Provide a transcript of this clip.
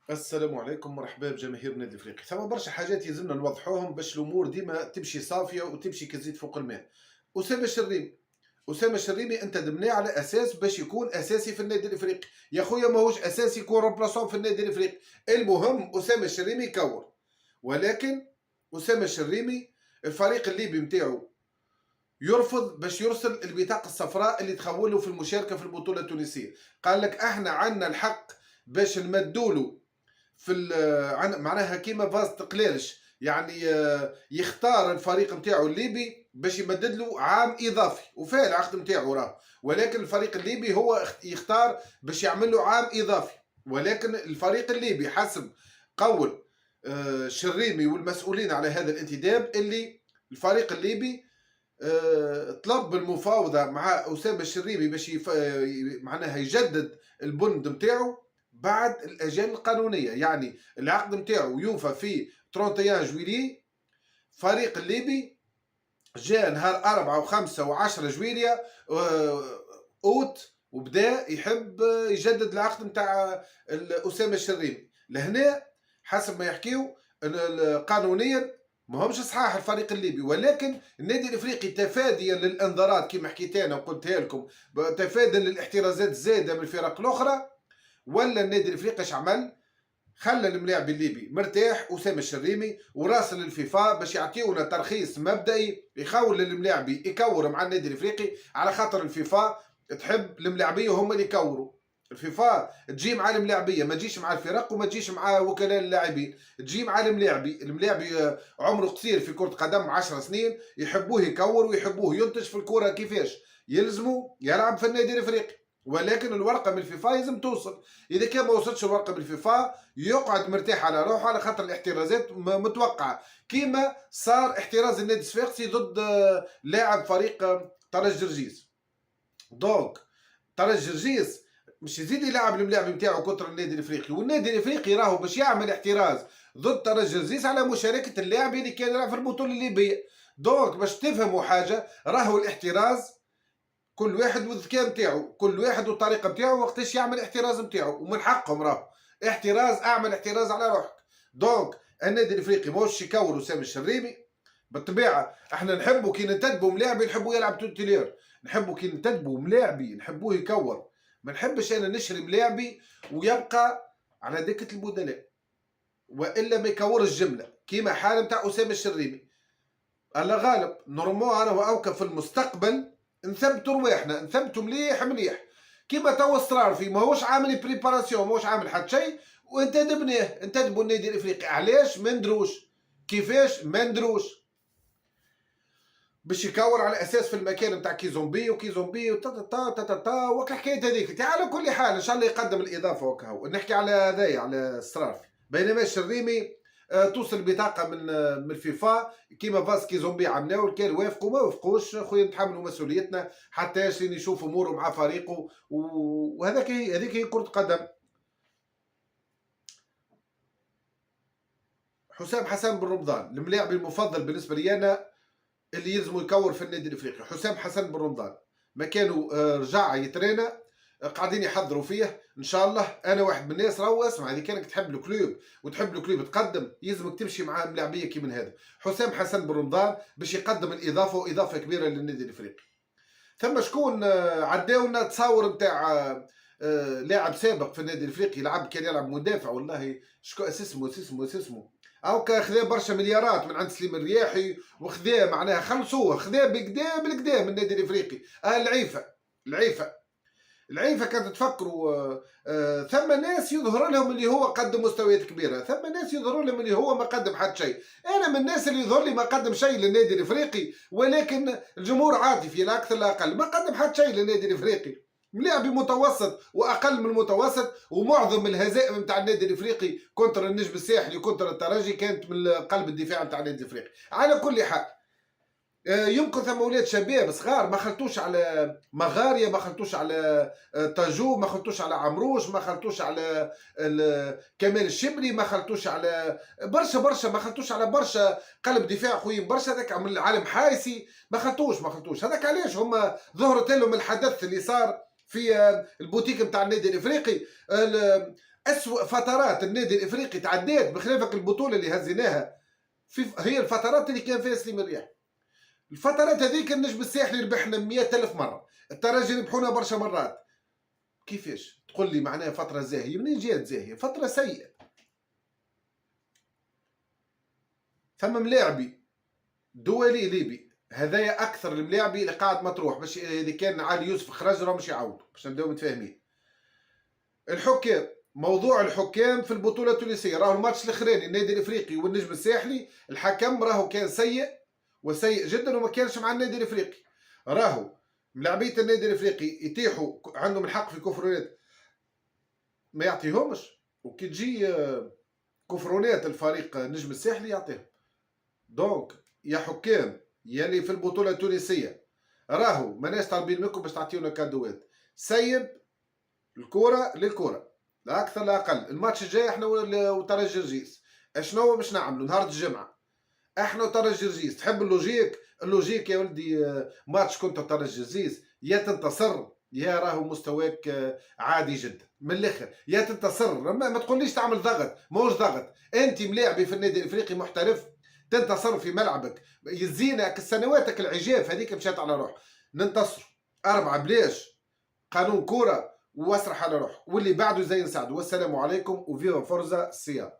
السلام عليكم، مرحبا بجماهير النادي الافريقي. ثم برشا حاجات يلزمنا نوضحوهم باش الامور ديما تمشي صافيه وتمشي كزيت فوق الماء. اسامه الشريمي، اسامه الشريمي انت دمناه على اساس باش يكون اساسي في النادي الافريقي. يا خويا ماهوش اساسي يكون روبلاسون في النادي الافريقي. المهم اسامه الشريمي يكور، ولكن اسامه الشريمي الفريق الليبي نتاعو يرفض باش يرسل البطاقه الصفراء اللي تخوله في المشاركه في البطوله التونسيه. قال لك احنا عندنا الحق باش نمدولو في معناها كيما فاز تقليرش، يعني يختار الفريق نتاعو الليبي باش يمدد له عام اضافي، وفاه العقد نتاعو راه، ولكن الفريق الليبي هو يختار باش يعمل له عام اضافي. ولكن الفريق الليبي حسب قول الشريمي والمسؤولين على هذا الانتداب اللي الفريق الليبي طلب المفاوضه مع اسامه الشريمي باش معناها يجدد البند نتاعو بعد الاجال القانونيه. يعني العقد نتاعو يوفى في 31 جويلية. فريق الليبي جاء نهار 4 و5 و10 جويلية اوت وبدا يحب يجدد العقد نتاع اسامه الشريمي. لهنا حسب ما يحكيو قانونيا ما همش صحاح الفريق الليبي، ولكن النادي الافريقي تفاديا للانذارات كما حكيت انا وقلتها لكم، تفاديا للاحترازات الزايده من الفرق الاخرى، ولا النادي الافريقي اش عمل؟ خلى الملاعب الليبي مرتاح اسامه الشريمي وراسل الفيفا باش يعطيونا ترخيص مبدئي يخول الملاعبي يكور مع النادي الافريقي، على خاطر الفيفا تحب الملاعبيه هم اللي يكوروا. الفيفا تجي مع الملاعبيه، ما تجيش مع الفرق وما تجيش مع وكلاء اللاعبين، تجي مع الملاعبي عمره قصير في كره قدم 10 سنين، يحبوه يكور ويحبوه ينتج في الكره. كيفاش يلزموا يلعب في النادي الافريقي، ولكن الورقه من الفيفا لازم توصل. اذا كان ما وصلتش الورقه من الفيفا يقعد مرتاح على روحه، على خاطر الاحترازات متوقعه، كيما صار احتراز النادي الصفاقسي ضد لاعب فريق طرش جرجيس. دونك طرش جرجيس مش يزيد يلعب الملاعب نتاعو كونتر النادي الافريقي، والنادي الافريقي راهو باش يعمل احتراز ضد طرش جرجيس على مشاركه اللاعب اللي كان يلعب في البطوله الليبيه. دونك باش تفهموا حاجه، راهو الاحتراز كل واحد والذكاء نتاعو، كل واحد والطريقه نتاعو وقتاش يعمل احتراز نتاعو، ومن حقهم راهو احتراز، اعمل احتراز على روحك. دونك النادي الافريقي ماهوش يكور اسامه الشريمي. بالطبيعه احنا نحبوا كي ننتدبوا ملاعبي نحبوا يلعب توتيلير، نحبوا كي ننتدبوا ملاعبي نحبوه يكور. ما نحبش انا نشري ملاعبي ويبقى على دكه البدلاء، والا ما يكورش جمله كيما حال نتاع اسامه الشريمي. الله غالب نورمال انا واوكا في المستقبل نثبتوا رواحنا، نثبتوا مليح مليح كيما توا اصرار فيه، ماهوش عامل بريباراسيون، ماهوش عامل حتى شيء، وانتدبناه انتدبوا النادي الافريقي. علاش ما ندروش؟ كيفاش ما ندروش؟ باش يكور على اساس في المكان نتاع كيزومبي وكيزومبي وتا وك الحكايه هذيك. على كل حال ان شاء الله يقدم الاضافه وكهو نحكي على هذايا على الصرافي. بينما الشريمي توصل بطاقه من الفيفا كيما فاسكي زومبي عملوا، كان وافقوا ما وافقوش خويا نتحملوا مسؤوليتنا حتى ياسين يشوف اموره مع فريقه، وهذاك هذيك هي كره قدم. حسام حسن بن رمضان الملاعب المفضل بالنسبه لي انا اللي يلزموا يكور في النادي الافريقي. حسام حسن بن رمضان مكانه رجع يترينا، قاعدين يحضروا فيه ان شاء الله. انا واحد من الناس راهو اسمع، اذا كانك تحب الكلوب وتحب الكلوب تقدم يلزمك تمشي مع ملاعبيه كي من هذا حسام حسن بن رمضان باش يقدم الاضافه واضافه كبيره للنادي الافريقي. ثم شكون عداونا تصاور نتاع لاعب سابق في النادي الافريقي لعب، كان يلعب مدافع والله شكون اسمه او خذا برشا مليارات من عند سليم الرياحي، وخذا معناها خلصوه، خذا بقدا بالقدا من النادي الافريقي. العيفه كانت تفكروا ثم ناس يظهر لهم اللي هو قدم مستويات كبيره، ثم ناس يظهر لهم اللي هو ما قدم حتى شيء. انا من الناس اللي يظهر لي ما قدم شيء للنادي الافريقي، ولكن الجمهور عاطفي لا اكثر لا اقل، ما قدم حتى شيء للنادي الافريقي. ملاعبي متوسط واقل من المتوسط، ومعظم الهزائم نتاع النادي الافريقي كونتر النجم الساحلي وكونتر الترجي كانت من قلب الدفاع نتاع النادي الافريقي. على كل حال يمكن ثم ولاد شباب صغار ما خلطوش على مغاريا، ما خلطوش على تاجو، ما خلطوش على عمروش، ما خلطوش على كمال الشبري، ما خلطوش على برشا ما خلطوش على برشا قلب دفاع خويا برشا. هذاك من العالم حايسي ما خلطوش. هذاك علاش هما ظهرت لهم الحدث اللي صار في البوتيك نتاع النادي الافريقي. أسوأ فترات النادي الافريقي تعديت بخلافك البطوله اللي هزيناها هي الفترات اللي كان فيها سليم الرياح. الفترات هذيك النجم الساحلي ربحنا 100,000 مره، الترجي ربحونا برشا مرات. كيفاش تقول لي معناها فتره زاهيه؟ منين جات زاهيه؟ فتره سيئه. ثم ملاعبي دولي ليبي هذايا اكثر الملاعبي اللي قاعد مطروح، باش اللي كان علي يوسف خرج راهم مش يعاودوا باش نبداو متفاهمين. الحكام، موضوع الحكام في البطوله التونسيه، راهو الماتش الاخراني النادي الافريقي والنجم الساحلي الحكم راهو كان سيء وسيء جدا وما كانش مع النادي الافريقي. راهو ملاعبيه النادي الافريقي يتيحوا عندهم الحق في كفرونات ما يعطيهمش، وكي تجي كفرونات الفريق النجم الساحلي يعطيهم. دونك يا حكام يلي في البطوله التونسيه راهو ماناش طالبين منكم باش تعطيونا كادوات، سيب الكره للكره لا اكثر لا اقل. الماتش الجاي احنا وترجي رجيس اشنو باش نعملوا نهار الجمعه؟ احنا وترجي رجيس. تحب اللوجيك؟ اللوجيك يا ولدي ماتش كنت ترجي رجيس يا تنتصر يا راهو مستواك عادي جدا من الاخر، يا تنتصر. ما تقوليش تعمل ضغط، ماهوش ضغط. انت ملاعبي في النادي الافريقي محترف، تنتصر في ملعبك، يزينك سنواتك العجاف هذيك مشات على روح. ننتصر 4 بلاش قانون كوره واسرح على روح، واللي بعده زي نساعده. والسلام عليكم وفيوا فورزا سيا.